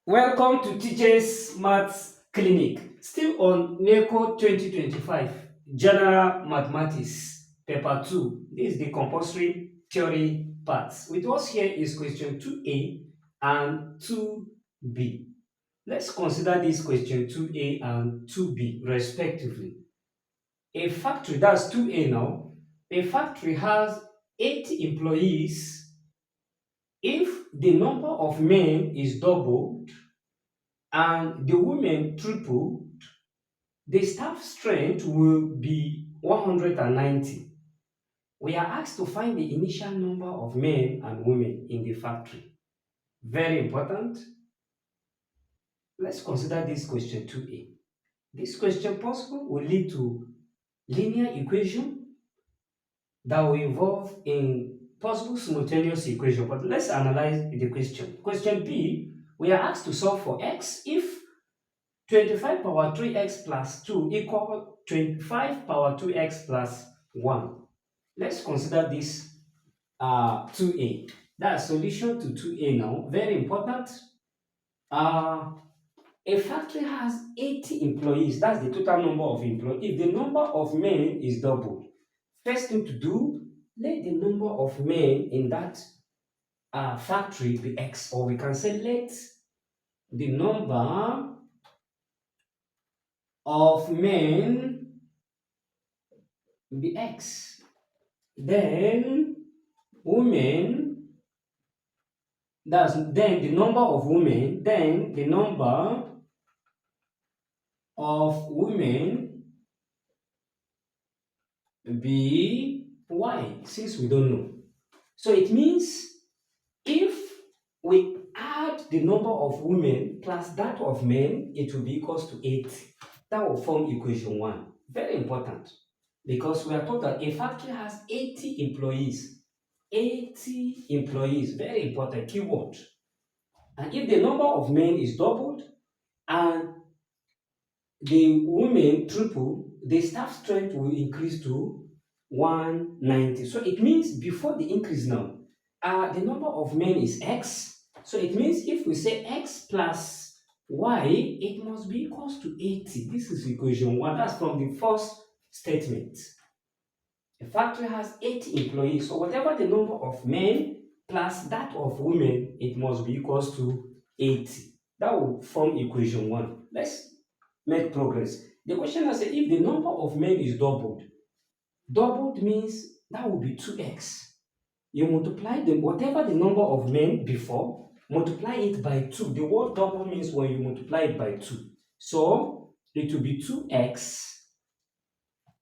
Welcome to Teachers Maths Clinic. Still on NECO 2025, General Mathematics, Paper 2. This is the compulsory theory part. With us here is question 2A and 2B. Let's consider this question 2A and 2B respectively. A factory, that's 2A now. A factory has 80 employees. If the number of men is doubled, and the women triple, the staff strength will be 190. We are asked to find the initial number of men and women in the factory. Very important. Let's consider this question 2A. This question possible will lead to linear equation that will involve in possible simultaneous equation. But let's analyze the question. Question B, we are asked to solve for x if 25 power 3x plus 2 equal 25 power 2x plus 1. Let's consider this 2a. That's solution to 2a now. Very important. Uh, a factory has 80 employees. That's the total number of employees. If the number of men is doubled, first thing to do, let the number of men in that factory be x, or we can say let the number of men be x. Then women, that's then the number of women, then the number of women be y, since we don't know. So it means if we add the number of women plus that of men, it will be equals to 8. That will form equation 1. Very important, because we are told that a factory has 80 employees. 80 employees, very important keyword. And if the number of men is doubled and the women triple, the staff strength will increase to 190. So it means before the increase now, the number of men is x. So it means if we say x plus y, it must be equals to 80. This is equation 1. That's from the first statement. A factory has 80 employees, so whatever the number of men plus that of women, it must be equals to 80. That will form equation 1. Let's make progress. The question has said if the number of men is doubled, doubled means that will be 2x. You multiply whatever the number of men before, multiply it by 2. The word double means when you multiply it by 2. So it will be 2x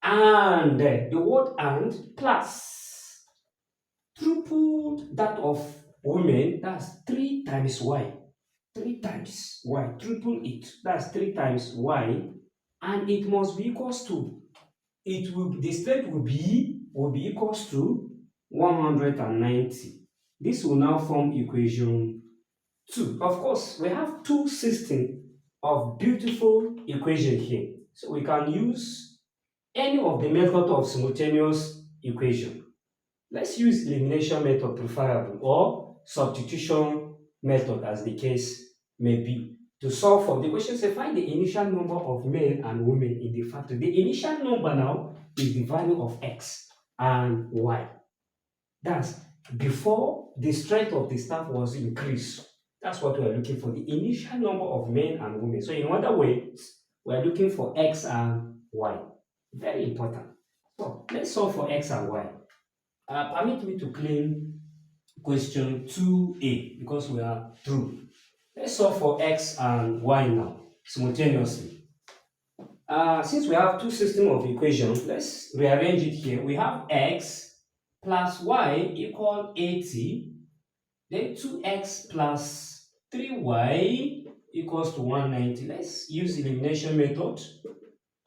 and the word and plus tripled that of women, that's 3 times y. 3 times y, triple it, that's 3 times y, and it must be equals to, the strength will be equals to 190. This will now form equation 2. Of course, we have two systems of beautiful equation here. So we can use any of the method of simultaneous equation. Let's use elimination method preferable, or substitution method as the case may be. To solve for the question, say find the initial number of men and women in the factory. The initial number now is the value of x and y. That's before the strength of the staff was increased. That's what we are looking for, the initial number of men and women. So in other words, we are looking for x and y. Very important. So let's solve for x and y. Permit me to claim question 2a because we are through. Let's solve for x and y now simultaneously. Since we have two systems of equations, let's rearrange it here. We have x plus y equal 80, then 2x plus 3y equals to 190. Let's use elimination method.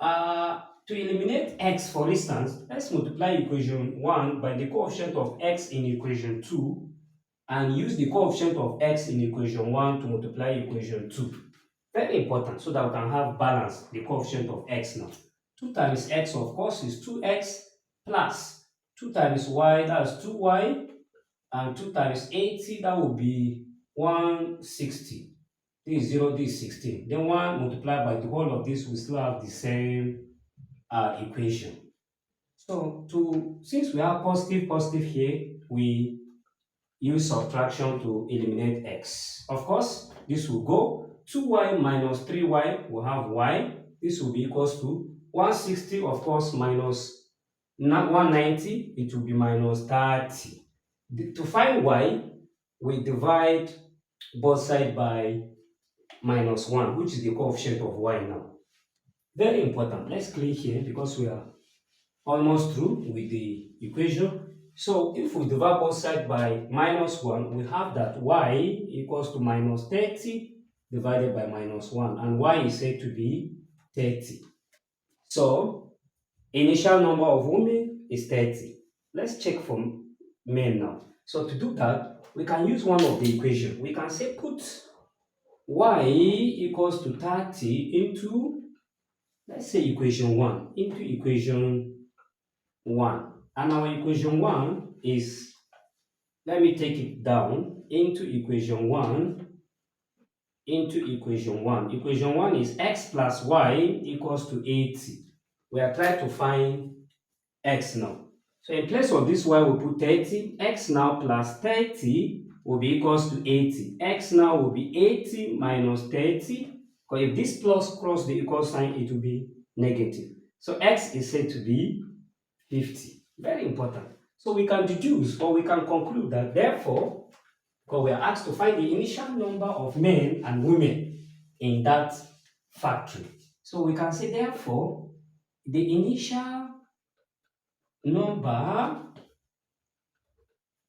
To eliminate x, for instance, let's multiply equation 1 by the coefficient of x in equation 2 and use the coefficient of x in equation 1 to multiply equation 2. Very important, so that we can have balance, the coefficient of x now. 2 times x, of course, is 2x plus 2 times y, that's 2y, and 2 times 80, that will be 160. This is 0, this is 16. Then 1 multiplied by the whole of this, we still have the same equation. So since we have positive, positive here, we use subtraction to eliminate x. Of course, this will go 2y minus 3y will have y. This will be equals to 160, of course, minus 190, it will be minus 30. To find y, we divide both sides by minus 1, which is the coefficient of y now. Very important. Let's click here because we are almost through with the equation. So if we divide both sides by minus 1, we have that y equals to minus 30 divided by minus 1, and y is said to be 30. So initial number of women is 30. Let's check for men now. So to do that, we can use one of the equation. We can say put y equals to 30 into, let's say, equation 1 into equation 1. And our equation 1 is, let me take it down into equation 1 into equation 1. Equation 1 is x plus y equals to 80. We are trying to find x now. So in place of this y, we put 30. X now plus 30 will be equals to 80. X now will be 80 minus 30. Because if this plus cross the equal sign, it will be negative. So x is said to be 50. Very important. So we can deduce or we can conclude that therefore, because we are asked to find the initial number of men and women in that factory. So we can say therefore, the initial number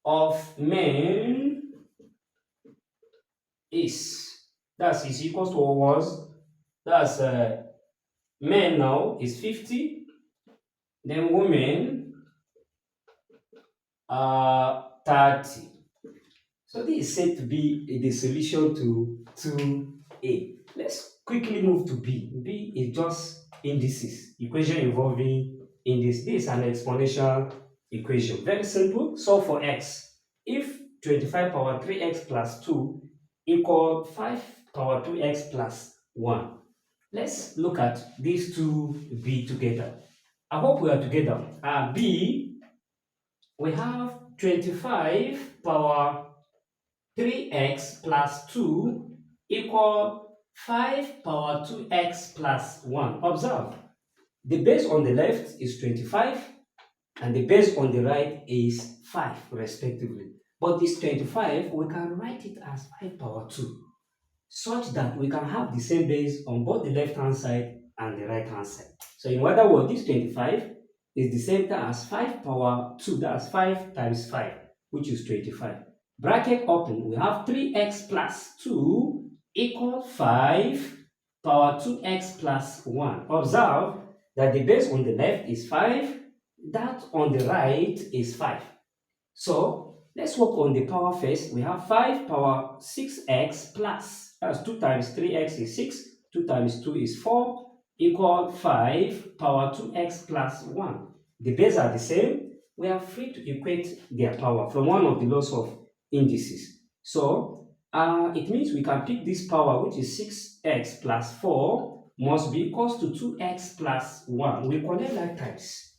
of men is equals to what was, that's men now is 50, then women are 30. So this is said to be the solution to 2a. Let's quickly move to b. B is just indices, equation involving indices. This is an exponential equation. Very simple. Solve for x. If 25 power 3x plus 2 equal 5 power 2x plus 1. Let's look at these two b together. I hope we are together. B, we have 25 power 3x plus 2 equal 5 power 2x plus 1. Observe, the base on the left is 25 and the base on the right is 5 respectively. But this 25, we can write it as 5 power 2 such that we can have the same base on both the left hand side and the right hand side. So in other words, this 25 is the same thing as 5 power 2, that's 5 times 5, which is 25. Bracket open, we have 3x plus 2 equal 5 power 2x plus 1. Observe that the base on the left is 5, that on the right is 5. So let's work on the power first. We have 5 power 6x plus, that's 2 times 3x is 6, 2 times 2 is 4, equal 5 power 2x plus 1. The bases are the same. We are free to equate their power from one of the laws of indices. So it means we can pick this power, which is 6x plus 4 must be equals to 2x plus 1. We connect like times.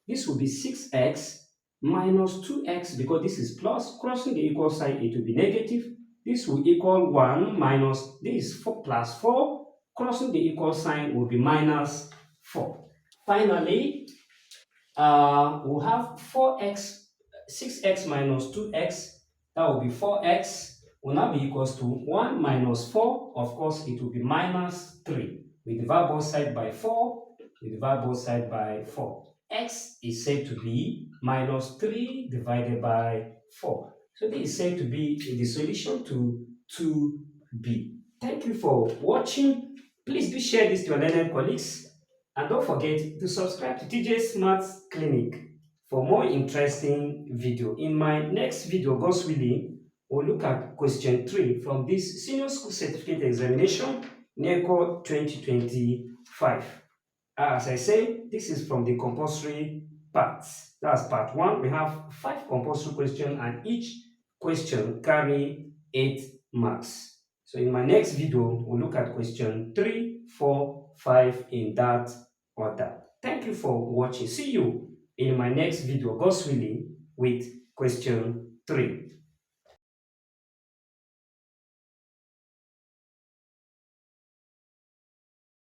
This will be 6x minus 2x, because this is plus, crossing the equal sign, it will be negative. This will equal 1 minus, this is 4 plus 4, crossing the equal sign will be minus 4. Finally, we'll have 4x, 6x minus 2x, that will be 4x, will now be equals to 1 minus 4, of course it will be minus 3. We divide both sides by 4, we divide both sides by 4. X is said to be minus 3 divided by 4. So this is said to be the solution to 2b. Thank you for watching. Please do share this to your learned colleagues. And don't forget to subscribe to TJ Smart's Clinic for more interesting video. In my next video, God's willing, we'll look at question 3 from this Senior School Certificate Examination, NECO 2025. As I say, this is from the compulsory parts. That's part 1. We have 5 compulsory questions and each question carry 8 marks. So in my next video, we'll look at question 3, 4, 5 in that order. Thank you for watching. See you in my next video, God's willing, with question 3.